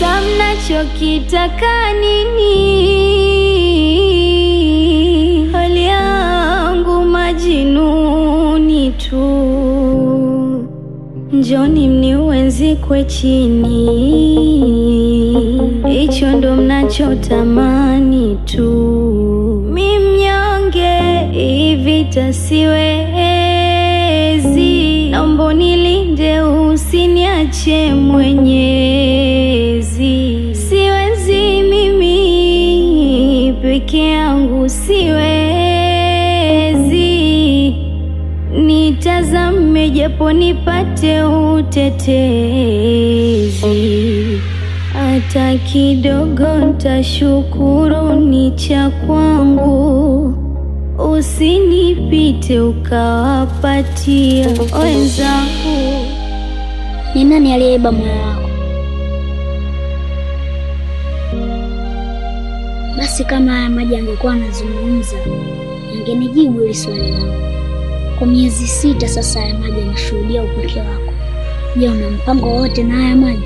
Sa mnachokitaka nini? Hali yangu majinuni tu, njoni mniuenzi kwe chini, hicho ndo mnachotamani tu. Mi mnyonge hivi tasiwezi, naomba nilinde usiniache Mwenyezi. Siwezi mimi peke yangu, siwezi, nitazame japo nipate utetezi. Hata kidogo ntashukuru, ni cha kwangu, usinipite ukawapatia wenzangu. Ni nani aliyeiba moyo wako? Basi kama haya maji angekuwa anazungumza, angenijibu hili swali langu. Kwa miezi 6 sasa haya maji yanashuhudia upweke wako. Je, una mpango wote na haya maji?